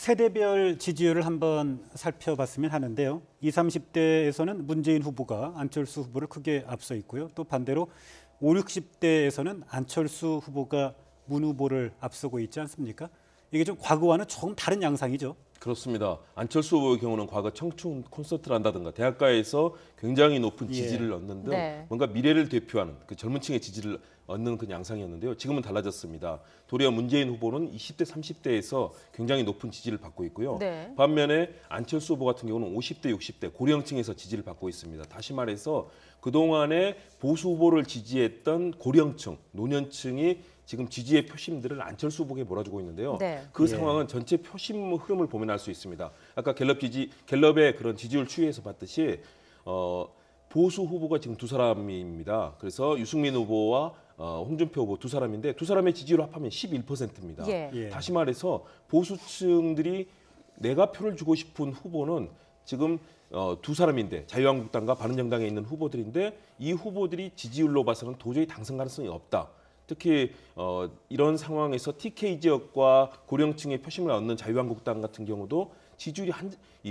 세대별 지지율을 한번 살펴봤으면 하는데요. 20, 30대에서는 문재인 후보가 안철수 후보를 크게 앞서 있고요. 또 반대로 50, 60대에서는 안철수 후보가 문 후보를 앞서고 있지 않습니까? 이게 좀 과거와는 조금 다른 양상이죠. 그렇습니다. 안철수 후보의 경우는 과거 청춘 콘서트를 한다든가 대학가에서 굉장히 높은 지지를 얻는 등 뭔가 미래를 대표하는 그 젊은 층의 지지를 얻는 그 양상이었는데요. 지금은 달라졌습니다. 도리어 문재인 후보는 20대, 30대에서 굉장히 높은 지지를 받고 있고요. 반면에 안철수 후보 같은 경우는 50대, 60대 고령층에서 지지를 받고 있습니다. 다시 말해서 그동안에 보수 후보를 지지했던 고령층, 노년층이 지금 지지의 표심들을 안철수 후보에게 몰아주고 있는데요. 그 상황은 전체 표심 흐름을 보면 알 수 있습니다. 아까 갤럽의 그런 지지율 추이에서 봤듯이 보수 후보가 지금 두 사람입니다. 그래서 유승민 후보와 홍준표 후보 두 사람인데 두 사람의 지지율 합하면 11%입니다. 다시 말해서 보수층들이 내가 표를 주고 싶은 후보는 지금 두 사람인데 자유한국당과 바른정당에 있는 후보들인데 이 후보들이 지지율로 봐서는 도저히 당선 가능성이 없다. 특히 이런 상황에서 TK 지역과 고령층의 표심을 얻는 자유한국당 같은 경우도 지지율이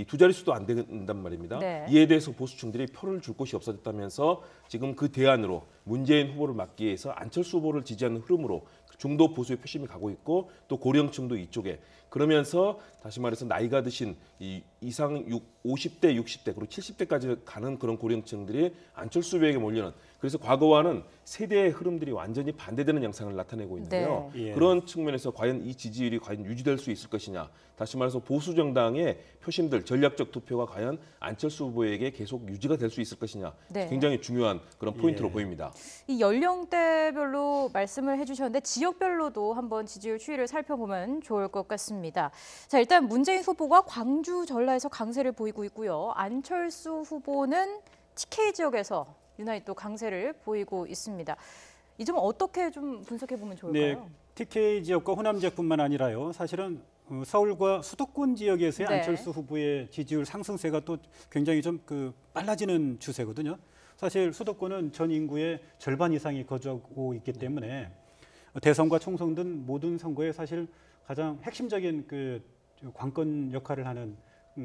두 자릿수도 안 된단 말입니다. 이에 대해서 보수층들이 표를 줄 곳이 없어졌다면서 지금 그 대안으로 문재인 후보를 막기 위해서 안철수 후보를 지지하는 흐름으로 중도 보수의 표심이 가고 있고 또 고령층도 이쪽에 그러면서 다시 말해서 나이가 드신 이 이상 50대, 60대 그리고 70대까지 가는 그런 고령층들이 안철수 후보에게 몰리는 그래서 과거와는 세대의 흐름들이 완전히 반대되는 양상을 나타내고 있는데요. 그런 측면에서 과연 이 지지율이 과연 유지될 수 있을 것이냐. 다시 말해서 보수 정당의 표심들, 전략적 투표가 과연 안철수 후보에게 계속 유지가 될 수 있을 것이냐. 굉장히 중요한 그런 포인트로 보입니다. 이 연령대별로 말씀을 해주셨는데 지역별로도 한번 지지율 추이를 살펴보면 좋을 것 같습니다. 자, 일단 문재인 후보가 광주, 전라에서 강세를 보이고 있고요. 안철수 후보는 TK 지역에서 유난히 또 강세를 보이고 있습니다. 이 점은 어떻게 좀 분석해 보면 좋을까요? TK 지역과 호남 지역뿐만 아니라요. 사실은 서울과 수도권 지역에서의 안철수 후보의 지지율 상승세가 또 굉장히 좀 빨라지는 추세거든요. 사실 수도권은 전 인구의 절반 이상이 거주하고 있기 때문에 대선과 총선 등 모든 선거에 사실 가장 핵심적인 관건 역할을 하는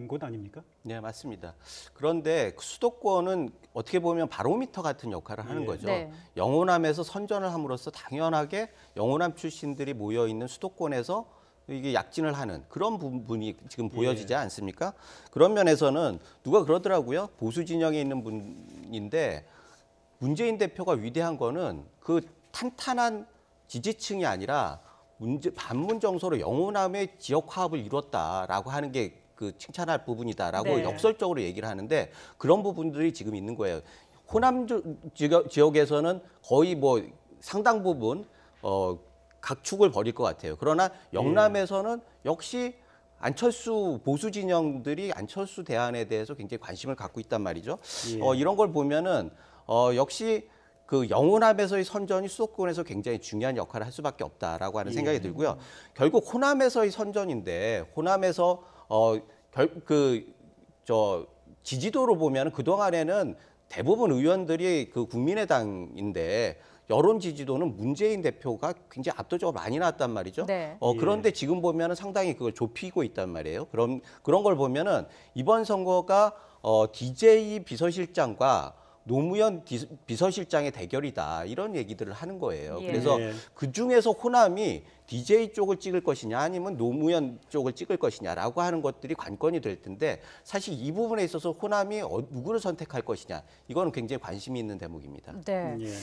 곳 아닙니까? 네, 맞습니다. 그런데 수도권은 어떻게 보면 바로미터 같은 역할을 하는 거죠. 영호남에서 선전을 함으로써 당연하게 영호남 출신들이 모여 있는 수도권에서 이게 약진을 하는 그런 부분이 지금 보여지지 않습니까? 그런 면에서는 누가 그러더라고요. 보수 진영에 있는 분인데 문재인 대표가 위대한 거는 그 탄탄한 지지층이 아니라 반문 정서로 영호남의 지역 화합을 이뤘다라고 하는 게 칭찬할 부분이다라고 역설적으로 얘기를 하는데 그런 부분들이 지금 있는 거예요. 호남 지역에서는 거의 상당 부분 각축을 벌일 것 같아요. 그러나 영남에서는 역시 안철수 보수 진영들이 안철수 대안에 대해서 굉장히 관심을 갖고 있단 말이죠. 이런 걸 보면은 역시 그 영호남에서의 선전이 수도권에서 굉장히 중요한 역할을 할 수밖에 없다라고 하는 생각이 들고요. 결국 호남에서의 선전인데 호남에서 지지도로 보면 그동안에는 대부분 의원들이 국민의당인데 여론 지지도는 문재인 대표가 굉장히 압도적으로 많이 나왔단 말이죠. 그런데 지금 보면 상당히 그걸 좁히고 있단 말이에요. 그런 걸 보면은 이번 선거가 DJ 비서실장과 노무현 비서실장의 대결이다 이런 얘기들을 하는 거예요. 그래서 그중에서 호남이 DJ 쪽을 찍을 것이냐 아니면 노무현 쪽을 찍을 것이냐라고 하는 것들이 관건이 될 텐데 사실 이 부분에 있어서 호남이 누구를 선택할 것이냐 이거는 굉장히 관심이 있는 대목입니다.